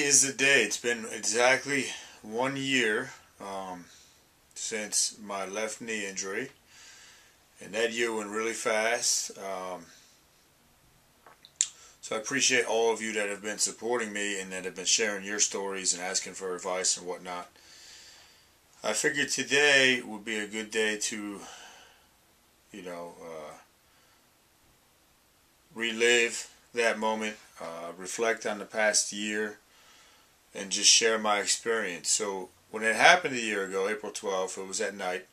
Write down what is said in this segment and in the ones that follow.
is the day. It's been exactly 1 year since my left knee injury, and that year went really fast. So I appreciate all of you that have been supporting me and that have been sharing your stories and asking for advice and whatnot. I figured today would be a good day to, you know, relive that moment, reflect on the past year, and just share my experience. So when it happened a year ago, April 12th, it was at night.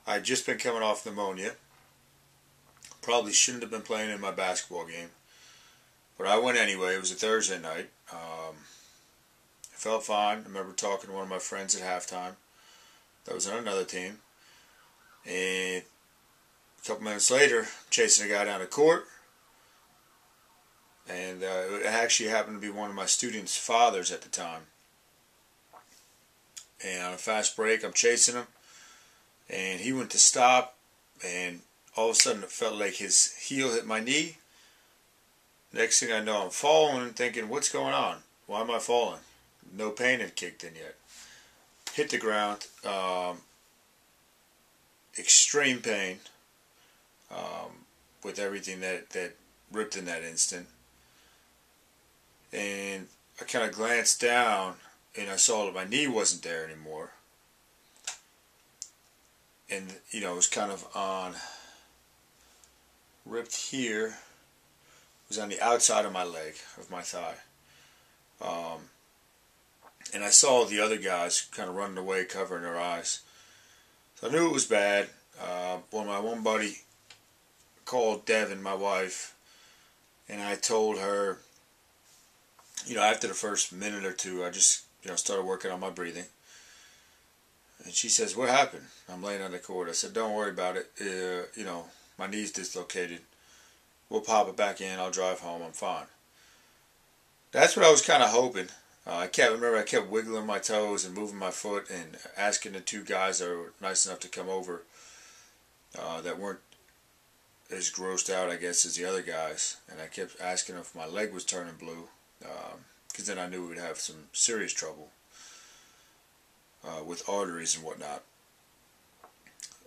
I'd just been coming off pneumonia. Probably shouldn't have been playing in my basketball game, but I went anyway. It was a Thursday night. I felt fine. I remember talking to one of my friends at halftime that was on another team. And a couple minutes later, chasing a guy down the court. And it actually happened to be one of my students' fathers at the time. And on a fast break, I'm chasing him. And he went to stop. And all of a sudden, it felt like his heel hit my knee. Next thing I know, I'm falling and thinking, what's going on? Why am I falling? No pain had kicked in yet. Hit the ground. Extreme pain with everything that ripped in that instant. And I kind of glanced down and I saw that my knee wasn't there anymore. And, you know, it was kind of on, ripped here. It was on the outside of my leg, of my thigh. And I saw the other guys kind of running away, covering their eyes. So I knew it was bad. My one buddy called Devin, my wife, and I told her, you know, after the first minute or two, I just, you know, started working on my breathing. And she says, what happened? I'm laying on the court. I said, don't worry about it. You know, my knee's dislocated. We'll pop it back in. I'll drive home. I'm fine. That's what I was kind of hoping. I kept wiggling my toes and moving my foot and asking the two guys that were nice enough to come over that weren't as grossed out, I guess, as the other guys. And I kept asking if my leg was turning blue, because then I knew we'd have some serious trouble with arteries and whatnot.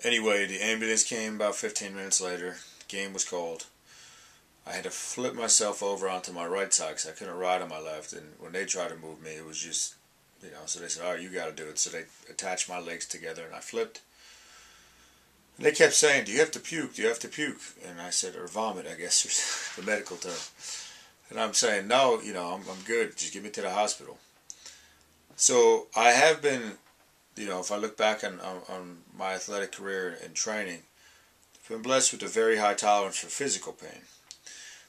Anyway, the ambulance came about 15 minutes later. The game was called. I had to flip myself over onto my right side because I couldn't ride on my left. And when they tried to move me, it was just, you know, so they said, all right, you got to do it. So they attached my legs together and I flipped. And they kept saying, do you have to puke? Do you have to puke? And I said, or vomit, I guess, is the medical term. And I'm saying, no, you know, I'm good. Just get me to the hospital. So I have been, you know, if I look back on my athletic career and training, I've been blessed with a very high tolerance for physical pain.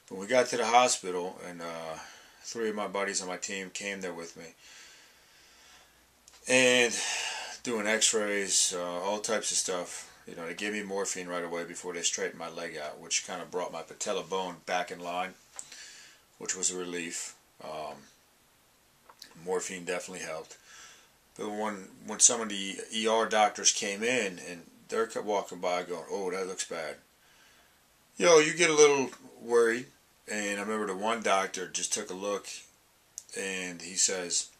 When we got to the hospital, and 3 of my buddies on my team came there with me, and doing x-rays, all types of stuff. You know, they gave me morphine right away before they straightened my leg out, which kind of brought my patella bone back in line, which was a relief. Morphine definitely helped. But when some of the ER doctors came in, and they're walking by going, oh, that looks bad. You know, you get a little worried. And I remember the one doctor just took a look, and he says,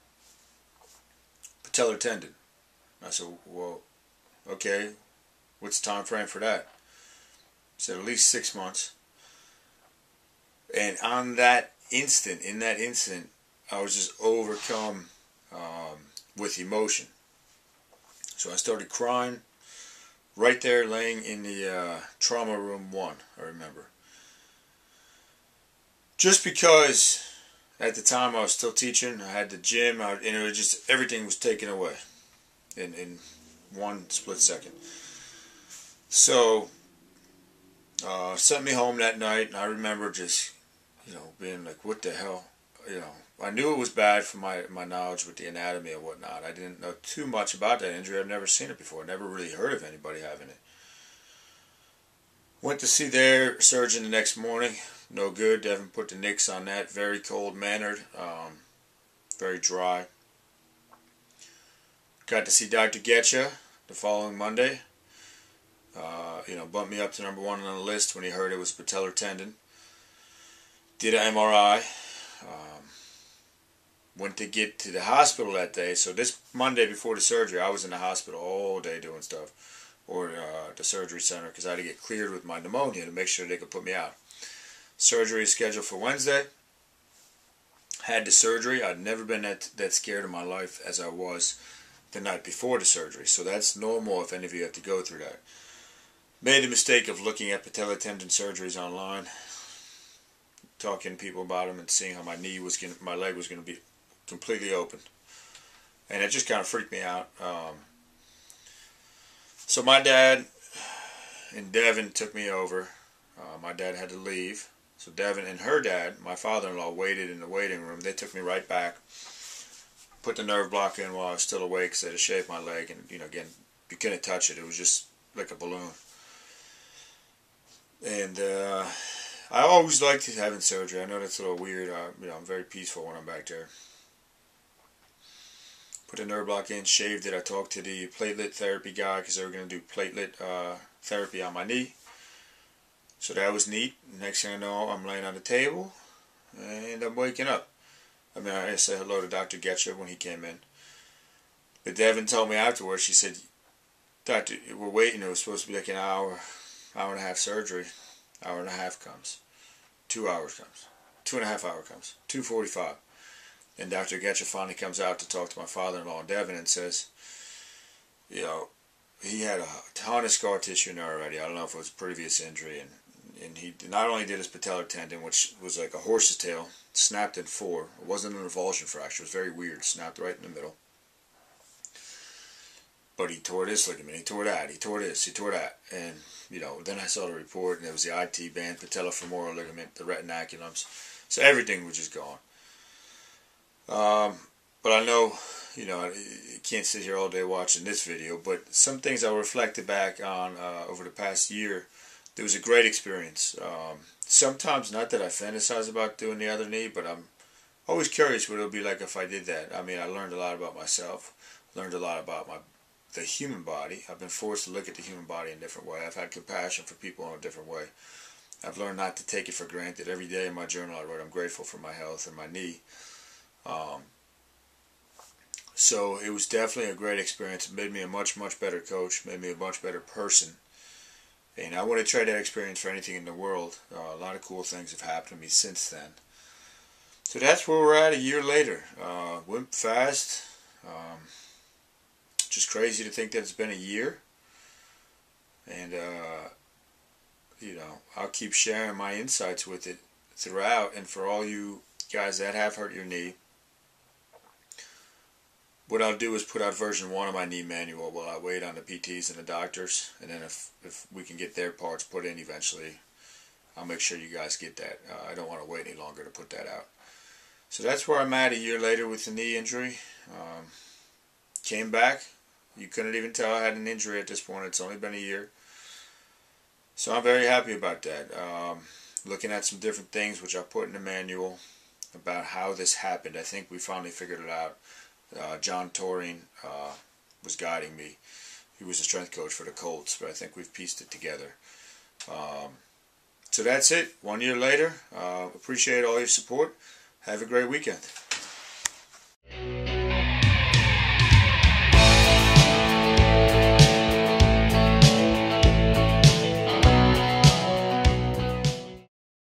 patellar tendon. I said, well, okay, what's the time frame for that? He said, at least 6 months. And on that instant, I was just overcome with emotion. So I started crying right there, laying in the trauma room 1, I remember. Just because at the time I was still teaching, I had the gym, and it was just, everything was taken away in one split second. So, sent me home that night, and I remember just, you know, being like, what the hell? You know, I knew it was bad for my knowledge with the anatomy and whatnot. I didn't know too much about that injury. I've never seen it before. Never really heard of anybody having it. Went to see their surgeon the next morning. No good. Devin put the nix on that. Very cold-mannered. Very dry. Got to see Dr. Getcha the following Monday. You know, bumped me up to number 1 on the list when he heard it was patellar tendon. Did an MRI. went to get to the hospital that day. So this Monday before the surgery, I was in the hospital all day doing stuff, or the surgery center, because I had to get cleared with my pneumonia to make sure they could put me out. Surgery is scheduled for Wednesday. Had the surgery. I'd never been that scared in my life as I was the night before the surgery. So that's normal if any of you have to go through that. Made the mistake of looking at patella tendon surgeries online, talking to people about them, and seeing how my leg was going to be completely open, and it just kind of freaked me out. So my dad and Devin took me over. My dad had to leave, so Devin and her dad, my father-in-law, waited in the waiting room. They took me right back, put the nerve block in while I was still awake, so they had to shave my leg, and again, you couldn't touch it. It was just like a balloon. And I always liked having surgery. I know that's a little weird. I'm very peaceful when I'm back there. Put a nerve block in, shaved it. I talked to the platelet therapy guy because they were going to do platelet therapy on my knee. So that was neat. Next thing I know, I'm laying on the table and I'm waking up. I said hello to Dr. Getcher when he came in. But Devin told me afterwards, she said, "Doctor, we're waiting. It was supposed to be like an hour and a half surgery. Hour and a half comes. 2 hours comes. 2.5 hours comes. 2:45. And Dr. Getcher finally comes out to talk to my father-in-law and Devin and says, he had a ton of scar tissue in there already. I don't know if it was a previous injury. And he not only did his patellar tendon, which was like a horse's tail, snapped in 4. It wasn't an avulsion fracture. It was very weird. Snapped right in the middle. But he tore this ligament, he tore that, he tore this, he tore that. And, then I saw the report, and there was the IT band, patellofemoral ligament, the retinaculums. So everything was just gone. But I know, you can't sit here all day watching this video, but some things I reflected back on over the past year, it was a great experience. Sometimes, not that I fantasize about doing the other knee, but I'm always curious what it would be like if I did that. I learned a lot about myself, learned a lot about the human body. I've been forced to look at the human body in a different way. I've had compassion for people in a different way. I've learned not to take it for granted. Every day in my journal I wrote, I'm grateful for my health and my knee. So it was definitely a great experience. It made me a much, much better coach, made me a much better person. And I want to trade that experience for anything in the world. A lot of cool things have happened to me since then. So that's where we're at a year later. Went fast. Just crazy to think that it's been a year. And, I'll keep sharing my insights with it throughout. And for all you guys that have hurt your knee, what I'll do is put out version 1 of my knee manual while I wait on the PTs and the doctors. And then if we can get their parts put in eventually, I'll make sure you guys get that. I don't want to wait any longer to put that out. So that's where I'm at a year later with the knee injury. Came back. You couldn't even tell I had an injury at this point. It's only been a year. So I'm very happy about that. Looking at some different things which I put in the manual about how this happened. I think we finally figured it out. John Toring was guiding me. He was a strength coach for the Colts, but I think we've pieced it together. So that's it. 1 year later. Appreciate all your support. Have a great weekend.